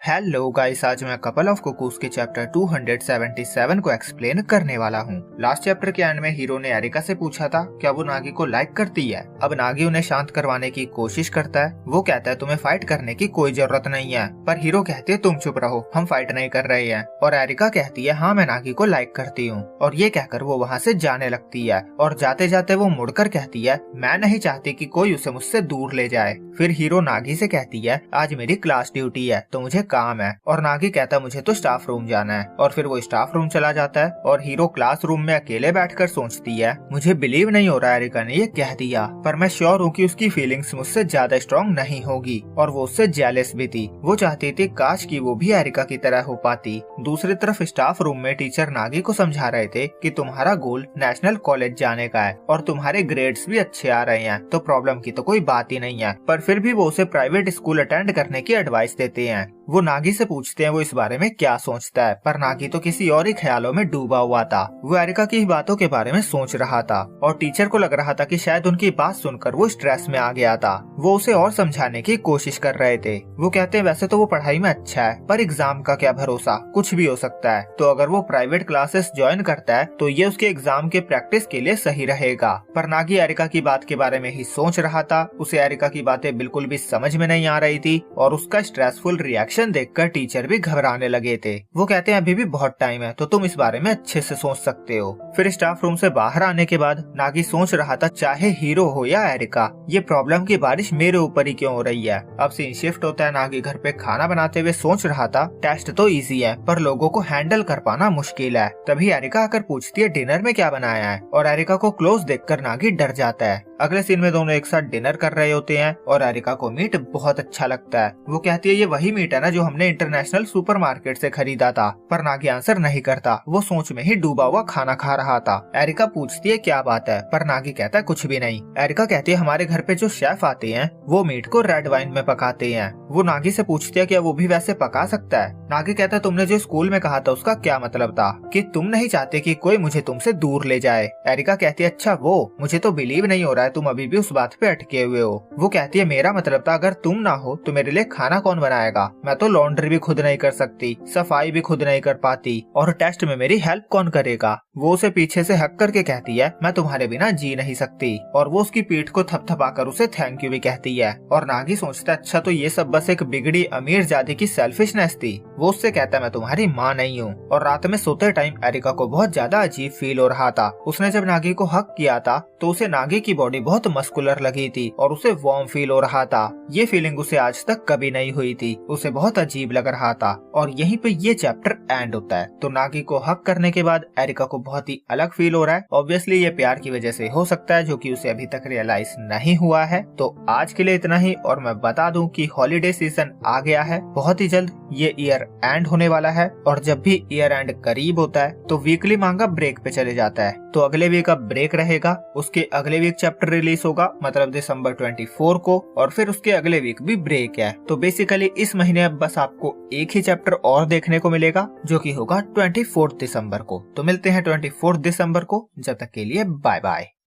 Hello guys, आज मैं couple of cuckoos के चैप्टर 277 को एक्सप्लेन करने वाला हूँ। लास्ट चैप्टर के एंड में हीरो ने एरिका से पूछा था क्या वो नागी को लाइक करती है। अब नागी उन्हें शांत करवाने की कोशिश करता है। वो कहता है तुम्हें फाइट करने की कोई जरूरत नहीं है, पर हीरो कहती है तुम चुप रहो, हम फाइट नहीं कर रहे हैं। और एरिका कहती है हाँ मैं नागी को लाइक करती हूँ, और ये कहकर वो वहाँ से जाने लगती है। और जाते जाते वो मुड़कर कहती है मैं नहीं चाहती कि कोई उसे मुझसे दूर ले जाए। फिर हीरो नागी से कहती है आज मेरी क्लास ड्यूटी है तो मुझे काम है। और नागी कहता है मुझे तो स्टाफ रूम जाना है। और फिर वो स्टाफ रूम चला जाता है और हीरो क्लास रूम में अकेले बैठकर सोचती है मुझे बिलीव नहीं हो रहा एरिका ने ये कह दिया, पर मैं श्योर हूँ कि उसकी फीलिंग्स मुझसे ज्यादा स्ट्रॉन्ग नहीं होगी। और वो उससे जेलस भी थी। वो चाहती थी काश कि वो भी एरिका की तरह हो पाती। दूसरी तरफ स्टाफ रूम में टीचर नागी को समझा रहे थे कि तुम्हारा गोल नेशनल कॉलेज जाने का है और तुम्हारे ग्रेड्स भी अच्छे आ रहे हैं, तो प्रॉब्लम की तो कोई बात ही नहीं है। पर फिर भी वो उसे प्राइवेट स्कूल अटेंड करने की एडवाइस देते हैं। वो नागी से पूछते हैं वो इस बारे में क्या सोचता है, पर नागी तो किसी और ही ख्यालों में डूबा हुआ था। वो एरिका की बातों के बारे में सोच रहा था और टीचर को लग रहा था कि शायद उनकी बात सुनकर वो स्ट्रेस में आ गया था। वो उसे और समझाने की कोशिश कर रहे थे। वो कहते हैं वैसे तो वो पढ़ाई में अच्छा है, पर एग्जाम का क्या भरोसा, कुछ भी हो सकता है। तो अगर वो प्राइवेट क्लासेस ज्वाइन करता है तो ये उसके एग्जाम के प्रैक्टिस के लिए सही रहेगा। पर नागी एरिका की बात के बारे में ही सोच रहा था। उसे एरिका की बातें बिल्कुल भी समझ में नहीं आ रही थी और उसका स्ट्रेसफुल रिएक्शन देखकर टीचर भी घबराने लगे थे। वो कहते हैं अभी भी बहुत टाइम है तो तुम इस बारे में अच्छे से सोच सकते हो। फिर स्टाफ रूम से बाहर आने के बाद नागी सोच रहा था चाहे हीरो हो या एरिका, ये प्रॉब्लम की बारिश मेरे ऊपर ही क्यों हो रही है। अब सीन शिफ्ट होता है। नागी घर पे खाना बनाते हुए सोच रहा था टेस्ट तो इजी है पर लोगों को हैंडल कर पाना मुश्किल है। तभी एरिका आकर पूछती है डिनर में क्या बनाया है, और एरिका को क्लोज देखकर नागी डर जाता है। अगले सीन में दोनों एक साथ डिनर कर रहे होते हैं और एरिका को मीट बहुत अच्छा लगता है। वो कहती है ये वही मीट है ना जो हमने इंटरनेशनल सुपरमार्केट से खरीदा था। पर नागी आंसर नहीं करता। वो सोच में ही डूबा हुआ खाना खा रहा था। एरिका पूछती है क्या बात है, पर नागी कहता है कुछ भी नहीं। एरिका कहती है हमारे घर पे जो शेफ आते हैं वो मीट को रेड वाइन में पकाते हैं। वो नागी से पूछती है क्या वो भी वैसे पका सकता है। नागी कहता है तुमने जो स्कूल में कहा था उसका क्या मतलब था, कि तुम नहीं चाहते कि कोई मुझे तुमसे दूर ले जाए। एरिका कहती है अच्छा वो, मुझे तो बिलीव नहीं हो रहा है तुम अभी भी उस बात पे अटके हुए हो। वो कहती है मेरा मतलब था अगर तुम ना हो तो मेरे लिए खाना कौन बनाएगा, मैं तो लॉन्ड्री भी खुद नहीं कर सकती, सफाई भी खुद नहीं कर पाती, और टेस्ट में मेरी हेल्प कौन करेगा। वो उसे पीछे से हक करके कहती है मैं तुम्हारे बिना जी नहीं सकती, और वो उसकी पीठ को थपथपाकर उसे थैंक यू भी कहती है। और नागी सोचता है अच्छा तो ये सब बस एक बिगड़ी अमीर जाति की सेल्फिशनेस थी। वो उससे कहता है मैं तुम्हारी माँ नहीं हूँ। और रात में सोते टाइम एरिका को बहुत ज्यादा अजीब फील हो रहा था। उसने जब नागी को हक किया था तो उसे नागी की बॉडी बहुत मस्कुलर लगी थी और उसे वार्म फील हो रहा था। ये फीलिंग उसे आज तक कभी नहीं हुई थी। उसे बहुत अजीब लग रहा था। और यहीं पे ये चैप्टर एंड होता है। तो नागी को हक करने के बाद एरिका को बहुत ही अलग फील हो रहा है। ऑब्वियसली ये प्यार की वजह से हो सकता है जो कि उसे अभी तक रियलाइज नहीं हुआ है। तो आज के लिए इतना ही। और मैं बता दूं कि हॉलीडे सीजन आ गया है बहुत ही जल्द। ये ईयर एंड होने वाला है और जब भी ईयर एंड करीब होता है तो वीकली मांगा ब्रेक पे चले जाता है। तो अगले वीक का ब्रेक रहेगा, उसके अगले वीक चैप्टर रिलीज होगा मतलब दिसंबर 24 को, और फिर उसके अगले वीक भी ब्रेक है। तो बेसिकली इस महीने अब बस आपको एक ही चैप्टर और देखने को मिलेगा जो कि होगा 24 दिसंबर को। तो मिलते हैं 24 दिसंबर को। जब तक के लिए बाय बाय।